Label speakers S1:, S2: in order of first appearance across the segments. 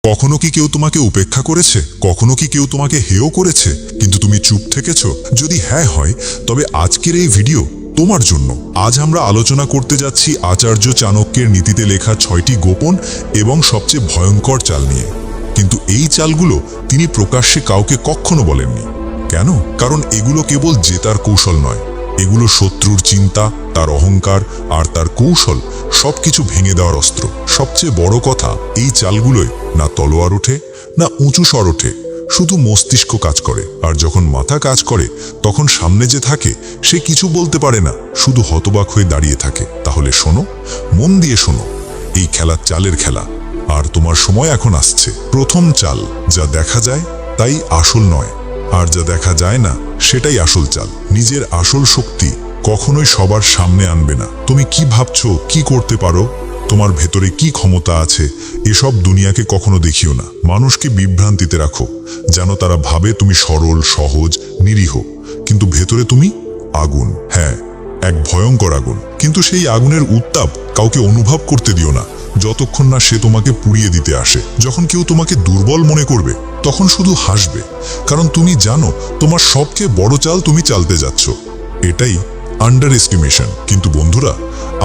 S1: কখনো কি কেউ তোমাকে উপেক্ষা করেছে? কখনো কি কেউ তোমাকে হেয় করেছে কিন্তু তুমি চুপ থেকেছ? যদি হ্যাঁ হয়, তবে আজকের এই ভিডিও তোমার জন্য। আজ আমরা আলোচনা করতে যাচ্ছি আচার্য চাণক্যের নীতিতে লেখা 6টি গোপন এবং সবচেয়ে ভয়ঙ্কর চাল নিয়ে। কিন্তু এই চালগুলো তিনি প্রকাশ্যে কাউকে কখনো বলেননি। কেন? কারণ এগুলো কেবল জেতার কৌশল নয়, এগুলো শত্রুর চিন্তা, তার অহংকার আর তার কৌশল সবকিছু ভেঙে দেওয়ার অস্ত্র। সবচেয়ে বড় কথা, এই চালগুলোয় না তলোয়ার ওঠে, না উঁচু স্বর ওঠে, শুধু মস্তিষ্ক কাজ করে। আর যখন মাথা কাজ করে, তখন সামনে যে থাকে সে কিছু বলতে পারে না, শুধু হতবাক হয়ে দাঁড়িয়ে থাকে। তাহলে শোনো, মন দিয়ে শোনো, এই খেলা চালের খেলা, আর তোমার সময় এখন আসছে। প্রথম চাল, যা দেখা যায় তাই আসল নয়, আর যা দেখা যায় না সেটাই আসল চাল। নিজের আসল শক্তি কখনোই সবার সামনে আনবে না। তুমি কি ভাবছো, কি করতে পারো, তোমার ভেতরে কি ক্ষমতা আছে, এসব দুনিয়াকে কখনো দেখিও না। মানুষকে বিভ্রান্তিতে রাখো, যেন তারা ভাবে তুমি সরল, সহজ, নিরীহ, কিন্তু ভেতরে তুমি আগুন। হ্যাঁ, এক ভয়ঙ্কর আগুন। কিন্তু সেই আগুনের উত্তাপ কাউকে অনুভব করতে দিও না, যতক্ষণ না সে তোমাকে পুড়িয়ে দিতে আসে। যখন কেউ তোমাকে দুর্বল মনে করবে, তখন শুধু হাসবে, কারণ তুমি জানো তোমার সবচেয়ে বড় চাল তুমি চালতে যাচ্ছ। এটাই আন্ডার এস্টিমেশন। কিন্তু বন্ধুরা,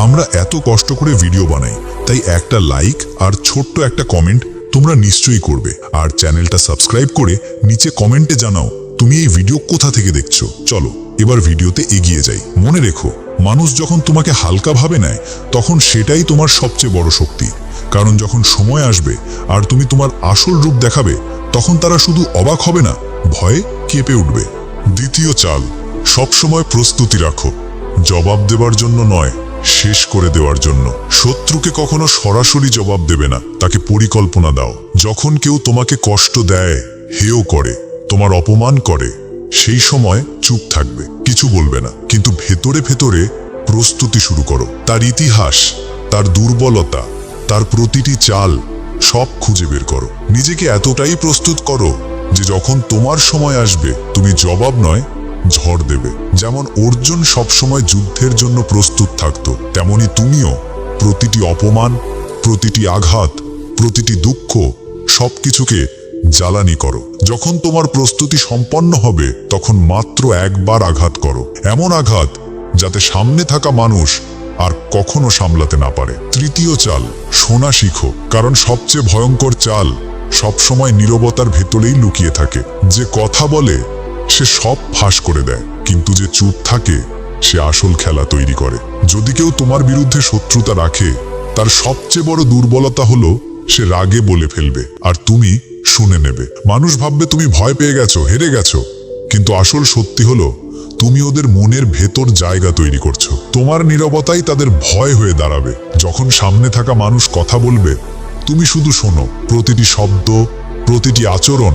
S1: আমরা এত কষ্ট করে ভিডিও বানাই, তাই একটা লাইক আর ছোট্ট একটা কমেন্ট তোমরা নিশ্চয়ই করবে। আর চ্যানেলটা সাবস্ক্রাইব করে নিচে কমেন্টে জানাও তুমি এই ভিডিও কোথা থেকে দেখছো। চলো এবার ভিডিওতে এগিয়ে যাই। মনে রেখো, মানুষ যখন তোমাকে হালকা ভাবে নেয়, তখন সেটাই তোমার সবচেয়ে বড় শক্তি। কারণ যখন সময় আসবে আর তুমি তোমার আসল রূপ দেখাবে, তখন তারা শুধু অবাক হবে না, ভয়ে কেঁপে উঠবে। দ্বিতীয় চাল, সবসময় প্রস্তুতি রাখো। জবাব দেওয়ার জন্য নয়, শেষ করে দেওয়ার জন্য। শত্রুকে কখনো সরাসরি জবাব দেবে না, তাকে পরিকল্পনা দাও। যখন কেউ তোমাকে কষ্ট দেয়, হেয় করে, তোমার অপমান করে, সেই সময় চুপ থাকবে, কিছু বলবে না। কিন্তু ভেতরে ভেতরে প্রস্তুতি শুরু করো। তার ইতিহাস, তার দুর্বলতা, তার প্রতিটি চাল সব খুঁজে বের করো। নিজেকে এতটাই প্রস্তুত করো যে যখন তোমার সময় আসবে, তুমি জবাব নয়, ঝড় দেবে। যেমন অর্জুন সবসময় যুদ্ধের জন্য প্রস্তুত থাকতো, তেমনি তুমিও প্রতিটি অপমান, প্রতিটি আঘাত, প্রতিটি দুঃখ সবকিছুকে জ্বালানি করো। যখন তোমার প্রস্তুতি সম্পন্ন হবে, তখন মাত্র একবার আঘাত করো, এমন আঘাত যাতে সামনে থাকা মানুষ আর কখনো সামলাতে না পারে। তৃতীয় চাল, শোনা শিখো। কারণ সবচেয়ে ভয়ঙ্কর চাল সবসময় নীরবতার ভেতরেই লুকিয়ে থাকে। যে কথা বলে সে সব ফাঁস করে দেয়, কিন্তু যে চুপ থাকে সে আসল খেলা তৈরি করে। যদি কেউ তোমার বিরুদ্ধে শত্রুতা রাখে, তার সবচেয়ে বড় দুর্বলতা হলো সে রাগে বলে ফেলবে, আর তুমি শুনে নেবে। মানুষ ভাববে তুমি ভয় পেয়ে গেছো, হেরে গেছো, কিন্তু আসল সত্যি হলো তুমি ওদের মনের ভেতর জায়গা তৈরি করছো। তোমার নীরবতাই তাদের ভয় হয়ে দাঁড়াবে। যখন সামনে থাকা মানুষ কথা বলবে, তুমি শুধু শোনো। প্রতিটি শব্দ, প্রতিটি আচরণ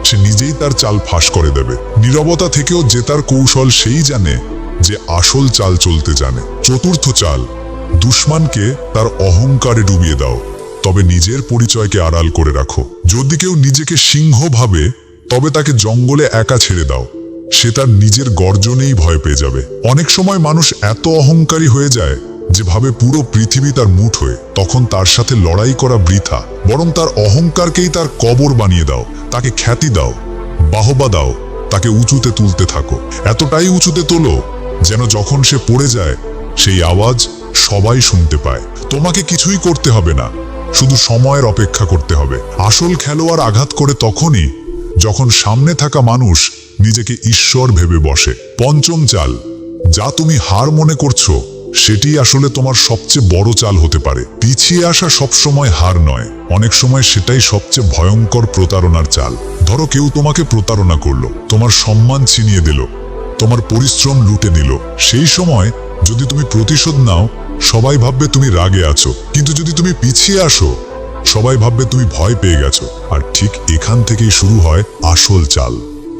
S1: সে নিজেই তার চাল ফাঁস করে দেবে। নীরবতা থেকেও জেতার কৌশল সেই জানে যে আসল চাল চলতে জানে। চতুর্থ চাল, দুশমনকে তার অহংকারে ডুবিয়ে দাও, তবে নিজের পরিচয়কে আড়াল করে রাখো। যদি কেউ নিজেকে সিংহ ভাবে, তবে তাকে জঙ্গলে একা ছেড়ে দাও, সে তার নিজের গর্জনেই ভয় পেয়ে যাবে। অনেক সময় মানুষ এত অহংকারী হয়ে যায় যে ভাবে পুরো পৃথিবী তার মুঠোয়, তখন তার সাথে লড়াই করা বৃথা। বরং তার অহংকারকেই তার কবর বানিয়ে দাও, তাকে খ্যাতি দাও, বাহবা দাও, তাকে উঁচুতে তুলতে থাকো। এতটাই উঁচুতে তোলো যেন যখন সে পড়ে যায়, সেই আওয়াজ সবাই শুনতে পায়। তোমাকে কিছুই করতে হবে না, শুধু সময়ের অপেক্ষা করতে হবে। আসল খেলোয়াড় আঘাত করে তখনই যখন সামনে থাকা মানুষ নিজেকে ঈশ্বর ভেবে বসে। পঞ্চম চাল, যা তুমি হার মনে করছো সেটি আসলে তোমার সবচেয়ে বড় চাল হতে পারে। পিছিয়ে আসা সবসময় হার নয়, অনেক সময় সেটাই সবচেয়ে ভয়ঙ্কর প্রতারণার চাল। ধরো কেউ তোমাকে প্রতারণা করলো, তোমার সম্মান ছিনিয়ে দিল, তোমার পরিশ্রম লুটে নিল। সেই সময় যদি তুমি প্রতিশোধ নাও, সবাই ভাববে তুমি রাগে আছো, কিন্তু যদি তুমি পিছিয়ে আসো, সবাই ভাববে তুমি ভয় পেয়ে গেছো। আর ঠিক এখান থেকেই শুরু হয় আসল চাল।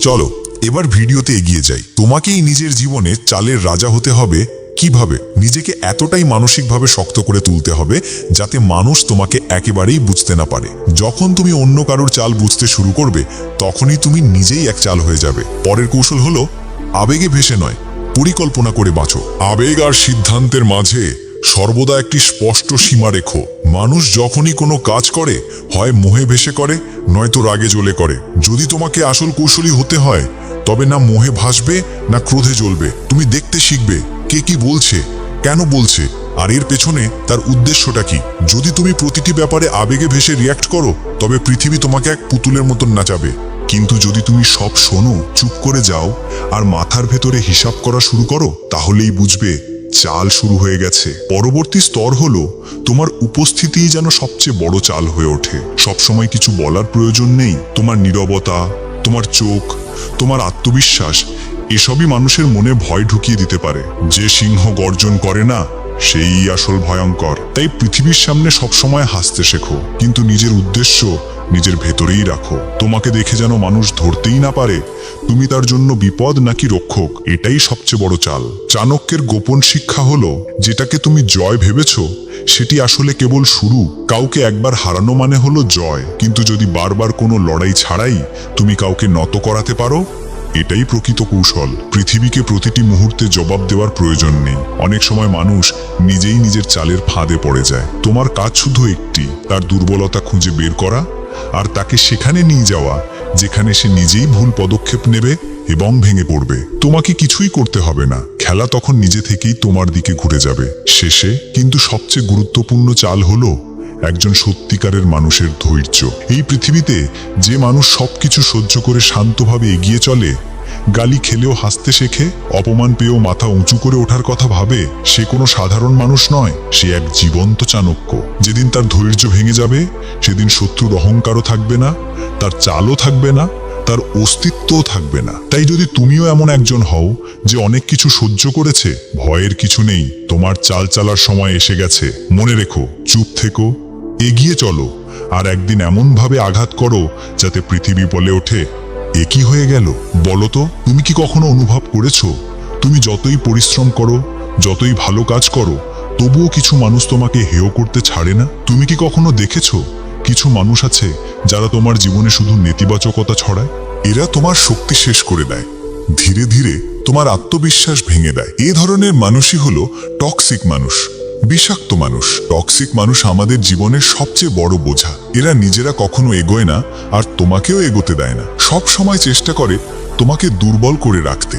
S1: চলো এবার ভিডিওতে এগিয়ে যাই। তোমাকেই নিজের জীবনে চালের রাজা হতে হবে। কিভাবে? নিজেকে এতটাই মানসিকভাবে শক্ত করে তুলতে হবে যাতে মানুষ তোমাকে একেবারেই বুঝতে না পারে। যখন তুমি অন্য কারোর চাল বুঝতে শুরু করবে, তখনই তুমি নিজেই এক চাল হয়ে যাবে। পরের কৌশল হলো আবেগে ভেসে নয়, পরিকল্পনা করে বাঁচো। আবেগ আর সিদ্ধান্তের মাঝে সর্বদা একটি স্পষ্ট সীমা রেখো। মানুষ যখনই কোনো কাজ করে, হয় মোহে ভেসে করে, নয়তো রাগে জ্বলে করে। যদি তোমাকে আসল কৌশলী হতে হয়, তবে না মোহে ভাসবে না ক্রোধে জ্বলবে। তুমি দেখতে শিখবে কে কি বলছে, কেন বলছে, আর এর পেছনে তার উদ্দেশ্যটা কি। যদি তুমি প্রতিটি ব্যাপারে আবেগে ভেসে রিয়্যাক্ট করো, তবে পৃথিবী তোমাকে এক পুতুলের মতন নাচাবে। কিন্তু যদি তুমি সব শোনো, চুপ করে যাও আর মাথার ভেতরে হিসাব করা শুরু করো, তাহলেই বুঝবে চাল শুরু হয়ে গেছে। পরবর্তী স্তর হলো তোমার উপস্থিতিই যেন সবচেয়ে বড় চাল হয়ে ওঠে। সবসময় কিছু বলার প্রয়োজন নেই। তোমার নীরবতা, তোমার চোখ, তোমার আত্মবিশ্বাস, এসবই মানুষের মনে ভয় ঢুকিয়ে দিতে পারে। যে সিংহ গর্জন করে না, সেই আসল ভয়ঙ্কর। তাই পৃথিবীর সামনে সবসময় হাসতে শেখো, কিন্তু নিজের উদ্দেশ্য নিজের ভেতরেই রাখো। তোমাকে দেখে যেন মানুষ ধরতেই না পারে তুমি তার জন্য বিপদ নাকি রক্ষক। এটাই সবচেয়ে বড় চাল। চাণক্যের গোপন শিক্ষা হলো, যেটাকে তুমি জয় ভেবেছো সেটি আসলে কেবল শুরু। কাউকে একবার হারানো মানে হলো জয়, কিন্তু যদি বারবার কোনো লড়াই ছাড়াই তুমি কাউকে নত করাতে পারো, এটাই প্রকৃত কৌশল। পৃথিবীকে প্রতিটি মুহূর্তে জবাব দেওয়ার প্রয়োজন নেই। অনেক সময় মানুষ নিজেই নিজের চালের ফাঁদে পড়ে যায়। তোমার কাজ শুধু একটি, তার দুর্বলতা খুঁজে বের করা আর তাকে সেখানে নিয়ে যাওয়া যেখানে সে নিজেই ভুল পদক্ষেপ নেবে এবং ভেঙে পড়বে। তোমাকে কিছুই করতে হবে না, খেলা তখন নিজে থেকেই তোমার দিকে ঘুরে যাবে। শেষে কিন্তু সবচেয়ে গুরুত্বপূর্ণ চাল হলো একজন সত্যিকারের মানুষের ধৈর্য। এই পৃথিবীতে যে মানুষ সবকিছু সহ্য করে শান্তভাবে এগিয়ে চলে, গালি খেলেও হাসতে শেখে, অপমান পেয়েও মাথা উঁচু করে ওঠার কথা ভাবে, সে কোনো সাধারণ মানুষ নয়, সে এক জীবন্ত চাণক্য। যেদিন তার ধৈর্য ভেঙে যাবে, সেদিন শত্রুর অহংকারও থাকবে না, তার চালও থাকবে না, তার অস্তিত্বও থাকবে না। তাই যদি তুমিও এমন একজন হও যে অনেক কিছু সহ্য করেছে, ভয়ের কিছু নেই, তোমার চাল চালার সময় এসে গেছে। মনে রেখো, চুপ থেকো, এগিয়ে চলো, আর একদিন এমনভাবে আঘাত করো যাতে পৃথিবী বলে ওঠে, এ কি হয়ে গেল। বলো তো, তুমি কি কখনো অনুভব করেছো, তুমি যতই পরিশ্রম করো, যতই ভালো কাজ করো, তবুও কিছু মানুষ তোমাকে হেয় করতে ছাড়ে না? তুমি কি কখনো দেখেছো কিছু মানুষ আছে যারা তোমার জীবনে শুধু নেতিবাচকতা ছড়ায়? এরা তোমার শক্তি শেষ করে দেয়, ধীরে ধীরে তোমার আত্মবিশ্বাস ভেঙে দেয়। এ ধরনের মানুষই হলো টক্সিক মানুষ, বিষাক্ত মানুষ। টক্সিক মানুষ আমাদের জীবনের সবচেয়ে বড় বোঝা। এরা নিজেরা কখনো এগোয় না আর তোমাকেও এগোতে দেয় না। সব সময় চেষ্টা করে তোমাকে দুর্বল করে রাখতে,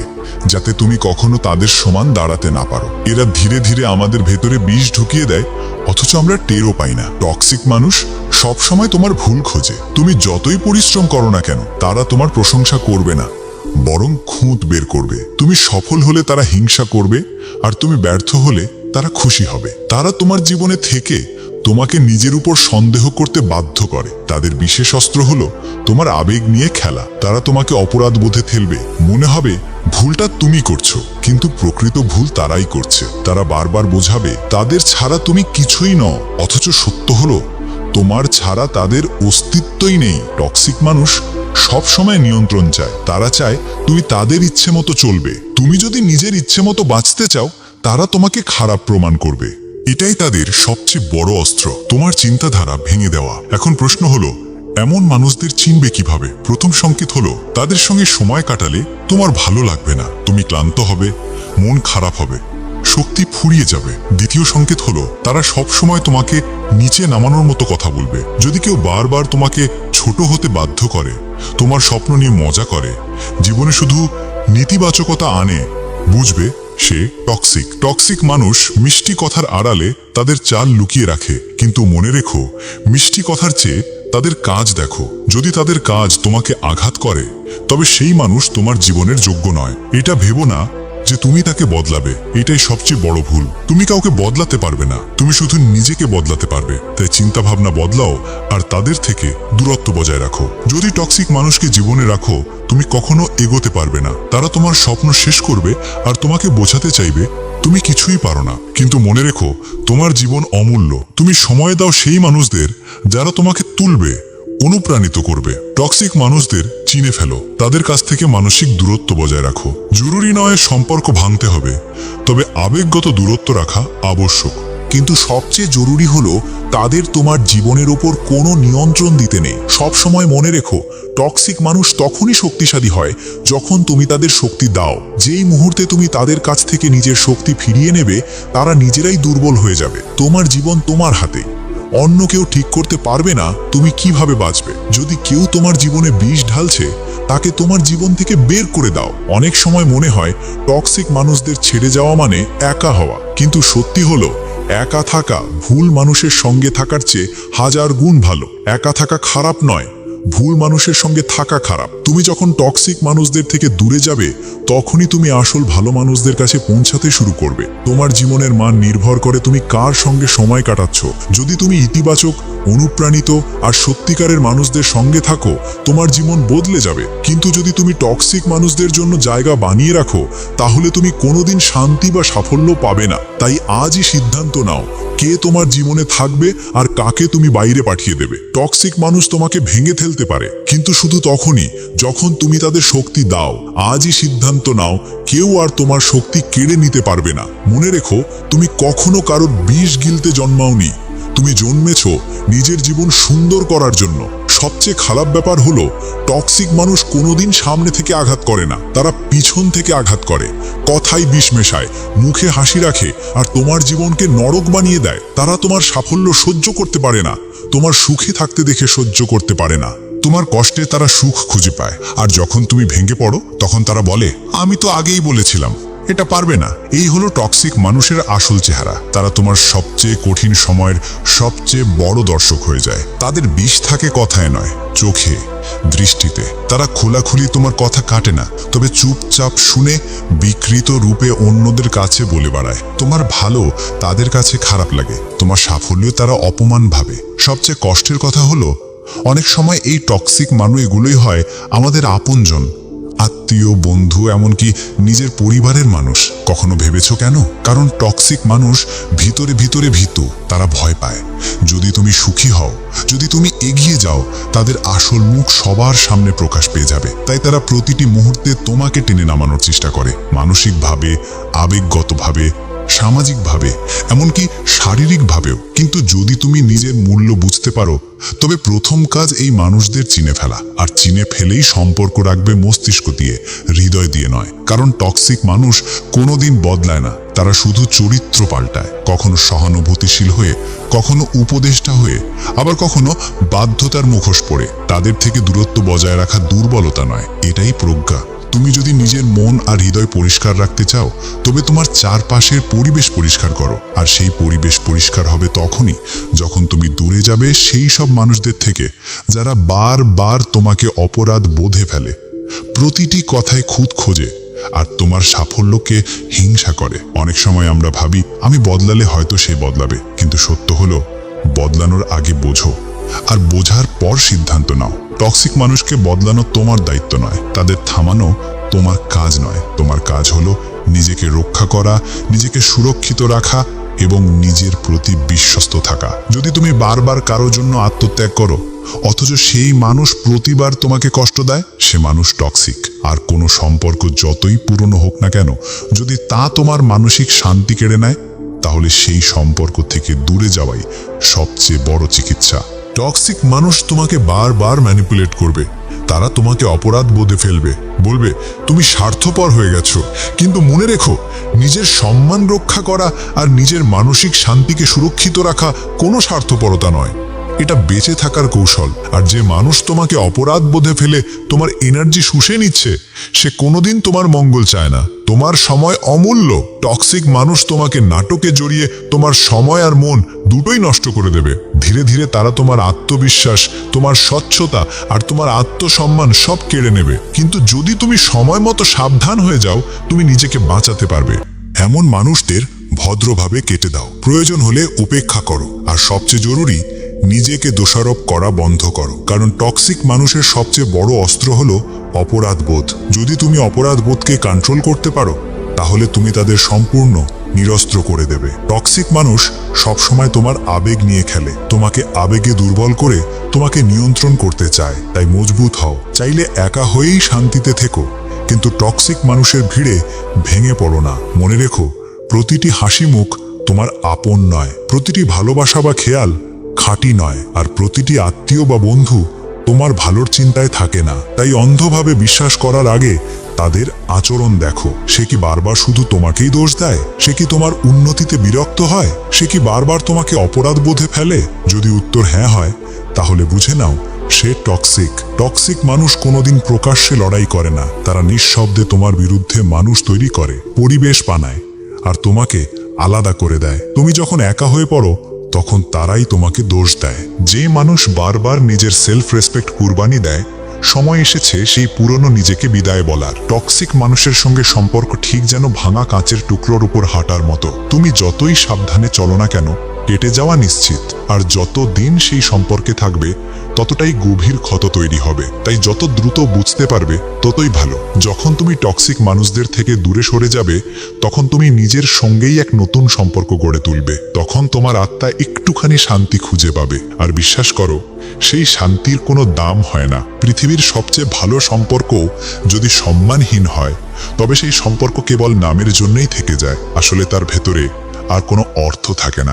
S1: যাতে তুমি কখনো তাদের সমান দাঁড়াতে না পারো। এরা ধীরে ধীরে আমাদের ভেতরে বিষ ঢুকিয়ে দেয়, অথচ আমরা টেরও পাই না। টক্সিক মানুষ সব সময় তোমার ভুল খোঁজে। তুমি যতই পরিশ্রম করো না কেন, তারা তোমার প্রশংসা করবে না, বরং খুঁত বের করবে। তুমি সফল হলে তারা হিংসা করবে, আর তুমি ব্যর্থ হলে তারা খুশি হবে। তারা তোমার জীবনে থেকে তোমাকে নিজের উপর সন্দেহ করতে বাধ্য করে। তাদের বিশেষ অস্ত্র হলো তোমার আবেগ নিয়ে খেলা। তারা তোমাকে অপরাধ বোধে ফেলবে, মনে হবে ভুলটা তুমি করছো, কিন্তু প্রকৃত ভুল তারাই করছে। তারা বারবার বোঝাবে তাদের ছাড়া তুমি কিছুই নও, অথচ সত্য হলো তোমার ছাড়া তাদের অস্তিত্বই নেই। টক্সিক মানুষ সব সময় নিয়ন্ত্রণ চায়। তারা চায় তুমি তাদের ইচ্ছে মতো চলবে। তুমি যদি নিজের ইচ্ছে মতো বাঁচতে চাও, তারা তোমাকে খারাপ প্রমাণ করবে। এটাই তাদের সবচেয়ে বড় অস্ত্র, তোমার চিন্তাধারা ভেঙে দেওয়া। এখন প্রশ্ন হলো, এমন মানুষদের চিনবে কিভাবে? প্রথম সংকেত হলো, তাদের সঙ্গে সময় কাটালে তোমার ভালো লাগবে না, তুমি ক্লান্ত হবে, মন খারাপ হবে, শক্তি ফুরিয়ে যাবে। দ্বিতীয় সংকেত হলো, তারা সব সময় তোমাকে নিচে নামানোর মতো কথা বলবে। যদি কেউ বারবার তোমাকে ছোট হতে বাধ্য করে, তোমার স্বপ্ন নিয়ে মজা করে, জীবনে শুধু নেতিবাচকতা আনে, বুঝবে সে টক্সিক। টক্সিক মানুষ মিষ্টি কথার আড়ালে তাদের চাল লুকিয়ে রাখে, কিন্তু মনে রেখো, মিষ্টি কথার চেয়ে তাদের কাজ দেখো। যদি তাদের কাজ তোমাকে আঘাত করে, তবে সেই মানুষ তোমার জীবনের যোগ্য নয়। এটা ভেবো না যে তুমি তাকে বদলাবে, এটাই সবচেয়ে বড় ভুল। তুমি কাউকে বদলাতে পারবে না, তুমি শুধু নিজেকে বদলাতে পারবে। তাই চিন্তা ভাবনা বদলাও আর তাদের থেকে দূরত্ব বজায় রাখো। যদি টক্সিক মানুষকে জীবনে রাখো, তুমি কখনো এগোতে পারবে না। তারা তোমার স্বপ্ন শেষ করবে আর তোমাকে বোঝাতে চাইবে তুমি কিছুই পারো না। কিন্তু মনে রেখো, তোমার জীবন অমূল্য। তুমি সময় দাও সেই মানুষদের যারা তোমাকে তুলবে, অনুপ্রাণিত করবে। টক্সিক মানুষদের চিনে ফেলো, তাদের কাছ থেকে মানসিক দূরত্ব বজায় রাখো। জরুরি নয় সম্পর্ক ভাঙতে হবে, তবে আবেগগত দূরত্ব রাখা আবশ্যক। কিন্তু সবচেয়ে জরুরি হলো তাদের তোমার জীবনের ওপর কোনো নিয়ন্ত্রণ দিতে নেই। সব সময় মনে রেখো, টক্সিক মানুষ তখনই শক্তিশালী হয় যখন তুমি তাদের শক্তি দাও। যেই মুহূর্তে তুমি তাদের কাছ থেকে নিজের শক্তি ফিরিয়ে নেবে, তারা নিজেরাই দুর্বল হয়ে যাবে। তোমার জীবন তোমার হাতে, অন্য কেউ ঠিক করতে পারবে না তুমি কিভাবে বাঁচবে। যদি কেউ তোমার জীবনে বিষ ঢালছে, তাকে তোমার জীবন থেকে বের করে দাও। অনেক সময় মনে হয় টক্সিক মানুষদের ছেড়ে যাওয়া মানে একা হওয়া, কিন্তু সত্যি হলো একা থাকা ভুল মানুষের সঙ্গে থাকার চেয়ে হাজার গুণ ভালো। একা থাকা খারাপ নয়, ভুল মানুষের সঙ্গে থাকা খারাপ। তুমি যখন টক্সিক মানুষদের থেকে দূরে যাবে, তখনই তুমি আসল ভালো মানুষদের কাছে পৌঁছাতে শুরু করবে। তোমার জীবনের মান নির্ভর করে তুমি কার সঙ্গে সময় কাটাচ্ছ। যদি তুমি ইতিবাচক, অনুপ্রাণিত আর সত্যিকারের মানুষদের সঙ্গে থাকো, তোমার জীবন বদলে যাবে। কিন্তু যদি তুমি টক্সিক মানুষদের জন্য জায়গা বানিয়ে রাখো, তাহলে তুমি কোনোদিন শান্তি বা সাফল্য পাবে না। তাই আজই সিদ্ধান্ত নাও, কে তোমার জীবনে থাকবে আর কাকে তুমি বাইরে পাঠিয়ে দেবে। টক্সিক মানুষ তোমাকে ভেঙে ফেলতে পারে, কিন্তু শুধু তখনই যখন তুমি তাদের শক্তি দাও। আজই সিদ্ধান্ত নাও, কেউ আর তোমার শক্তি কেড়ে নিতে পারবে না। মনে রেখো, তুমি কখনো কারোর বিষ গিলতে জন্মাওনি। তুমি জন্মেছ নিজের জীবন সুন্দর করার জন্য। সবচেয়ে খারাপ ব্যাপার হলো, টক্সিক মানুষ কোনোদিন সামনে থেকে আঘাত করে না, তারা পিছন থেকে আঘাত করে। কথায় বিষ মেশায়, মুখে হাসি রাখে আর তোমার জীবনকে নরক বানিয়ে দেয়। তারা তোমার সাফল্য সহ্য করতে পারে না, তোমার সুখে থাকতে দেখে সহ্য করতে পারে না। তোমার কষ্টে তারা সুখ খুঁজে পায়, আর যখন তুমি ভেঙে পড়ো, তখন তারা বলে, আমি তো আগেই বলেছিলাম এটা পারবে না। এই হলো টক্সিক মানুষের আসল চেহারা। তারা তোমার সবচেয়ে কঠিন সময়ের সবচেয়ে বড় দর্শক হয়ে যায়। তাদের বিষ থাকে কথায় নয়, চোখে, দৃষ্টিতে। তারা খোলাখুলি তোমার কথা কাটে না, তবে চুপচাপ শুনে বিকৃত রূপে অন্যদের কাছে বলে বেড়ায়। তোমার ভালো তাদের কাছে খারাপ লাগে, তোমার সাফল্য তারা অপমান ভাবে। সবচেয়ে কষ্টের কথা হলো, অনেক সময় এই টক্সিক মানুষ এগুলোই হয় আমাদের আপনজন, আত্মীয়, বন্ধু, এমনকি নিজের পরিবারের মানুষ। কখনো ভেবেছো কেন? কারণ টক্সিক মানুষ ভিতরে ভিতরে ভীতু, তারা ভয় পায়। যদি তুমি সুখী হও, যদি তুমি এগিয়ে যাও, তাদের আসল মুখ সবার সামনে প্রকাশ পেয়ে যাবে। তাই তারা প্রতিটি মুহূর্তে তোমাকে টেনে নামানোর চেষ্টা করে, মানসিকভাবে, আবেগগতভাবে, সামাজিকভাবে, এমনকি শারীরিকভাবেও। কিন্তু যদি তুমি নিজের মূল্য বুঝতে পারো, তবে প্রথম কাজ এই মানুষদের চিনে ফেলা। আর চিনে ফেলেই সম্পর্ক রাখবে মস্তিষ্ক দিয়ে, হৃদয় দিয়ে নয়। কারণ টক্সিক মানুষ কোনোদিন বদলায় না, তারা শুধু চরিত্র পাল্টায়। কখনো সহানুভূতিশীল হয়ে, কখনো উপদেষ্টা হয়ে, আবার কখনো বাধ্যতার মুখোশ পরে। তাদের থেকে দূরত্ব বজায় রাখা দুর্বলতা নয়, এটাই প্রজ্ঞা। তুমি যদি নিজের মন আর হৃদয় পরিষ্কার রাখতে চাও, তবে তোমার চারপাশের পরিবেশ পরিষ্কার করো। আর সেই পরিবেশ পরিষ্কার হবে তখনই যখন তুমি দূরে যাবে সেই সব মানুষদের থেকে, যারা বারবার তোমাকে অপরাধ বোধে ফেলে, প্রতিটি কথায় খুঁত খোঁজে আর তোমার সাফল্যকে হিংসা করে। অনেক সময় আমরা ভাবি, আমি বদলালে হয়তো সে বদলাবে, কিন্তু সত্য হলো, বদলানোর আগে বোঝো, আর বোঝার পর সিদ্ধান্ত নাও। টক্সিক মানুষকে বদলানো তোমার দায়িত্ব নয়, তাদের থামানো তোমার কাজ নয়। তোমার কাজ হলো নিজেকে রক্ষা করা, নিজেকে সুরক্ষিত রাখা এবং নিজের প্রতি বিশ্বস্ত থাকা। যদি তুমি বারবার কারোর জন্য আত্মত্যাগ করো, অথচ সেই মানুষ প্রতিবার তোমাকে কষ্ট দেয়, সে মানুষ টক্সিক। আর কোনো সম্পর্ক যতই পুরনো হোক না কেন, যদি তা তোমার মানসিক শান্তি কেড়ে নেয়, তাহলে সেই সম্পর্ক থেকে দূরে যাওয়াই সবচেয়ে বড় চিকিৎসা। টক্সিক মানুষ তোমাকে বারবার ম্যানিপুলেট করবে, তারা তোমাকে অপরাধ বোধে ফেলবে, বলবে তুমি স্বার্থপর হয়ে গেছো। কিন্তু মনে রেখো, নিজের সম্মান রক্ষা করা আর নিজের মানসিক শান্তিকে সুরক্ষিত রাখা কোনো স্বার্থপরতা নয়, এটা বেঁচে থাকার কৌশল। আর যে মানুষ তোমাকে অপরাধ বোধে ফেলে তোমার এনার্জি শুষে নিচ্ছে, সে কোনোদিন তোমার মঙ্গল চায় না। তোমার সময় অমূল্য। টক্সিক মানুষ তোমাকে নাটকে জড়িয়ে তোমার সময় আর মন দুটোই নষ্ট করে দেবে। ধীরে ধীরে তারা তোমার আত্মবিশ্বাস, তোমার স্বচ্ছতা আর তোমার আত্মসম্মান সব কেড়ে নেবে। কিন্তু যদি তুমি সময় মতো সাবধান হয়ে যাও, তুমি নিজেকে বাঁচাতে পারবে। এমন মানুষদের ভদ্রভাবে কেটে দাও, প্রয়োজন হলে উপেক্ষা করো, আর সবচেয়ে জরুরি, নিজেকে দোষারোপ করা বন্ধ করো। কারণ টক্সিক মানুষের সবচেয়ে বড় অস্ত্র হলো অপরাধবোধ। যদি তুমি অপরাধবোধকে কন্ট্রোল করতে পারো, তাহলে তুমি তাদের সম্পূর্ণ নিরস্ত্র করে দেবে। টক্সিক মানুষ সবসময় তোমার আবেগ নিয়ে খেলে, তোমাকে আবেগে দুর্বল করে তোমাকে নিয়ন্ত্রণ করতে চায়। তাই মজবুত হও, চাইলে একা হয়েই শান্তিতে থেকো, কিন্তু টক্সিক মানুষের ভিড়ে ভেঙে পড়ো না। মনে রেখো, প্রতিটি হাসি মুখ তোমার আপন নয়। প্রতিটি ভালোবাসা বা খেয়াল খাঁটি নয়, আর প্রতিটি আত্মীয় বা বন্ধু তোমার ভালোর চিন্তায় থাকে না। তাই অন্ধভাবে বিশ্বাস করার আগে তাদের আচরণ দেখো। সে কি বারবার শুধু তোমাকেই দোষ দেয়? সে কি তোমার উন্নতিতে বিরক্ত হয়? সে কি বারবার তোমাকে অপরাধ বোধে ফেলে? যদি উত্তর হ্যাঁ হয়, তাহলে বুঝে নাও সে টক্সিক। টক্সিক মানুষ কোনোদিন প্রকাশ্যে লড়াই করে না, তারা নিঃশব্দে তোমার বিরুদ্ধে মানুষ তৈরি করে, পরিবেশ বানায়, আর তোমাকে আলাদা করে দেয়। তুমি যখন একা হয়ে পড়ো, তখন তারাই তোমাকে দোষ দেয়। যে মানুষ বারবার নিজের সেলফ রেসপেক্ট কুরবানি দেয়, সময় এসেছে সেই পুরনো নিজেকে বিদায় বলার। টক্সিক মানুষের সঙ্গে সম্পর্ক ঠিক যেন ভাঙা কাঁচের টুকরোর উপর হাঁটার মতো। তুমি যতই সাবধানে চলো না কেন, কেটে যাওয়া নিশ্চিত। আর যত দিন সেই সম্পর্কে থাকবে, ততটাই গভীর ক্ষত তৈরি হবে। তাই যত দ্রুত বুঝতে পারবে, ততই ভালো। যখন তুমি টক্সিক মানুষদের থেকে দূরে সরে যাবে, তখন তুমি নিজের সঙ্গেই এক নতুন সম্পর্ক গড়ে তুলবে। তখন তোমার আত্মা একটুখানি শান্তি খুঁজে পাবে। আর বিশ্বাস করো, সেই শান্তির কোনো দাম হয় না। পৃথিবীর সবচেয়ে ভালো সম্পর্কও যদি সম্মানহীন হয়, তবে সেই সম্পর্ক কেবল নামের জন্যই থেকে যায়। আসলে তার ভেতরে আর কোনো অর্থ থাকে না।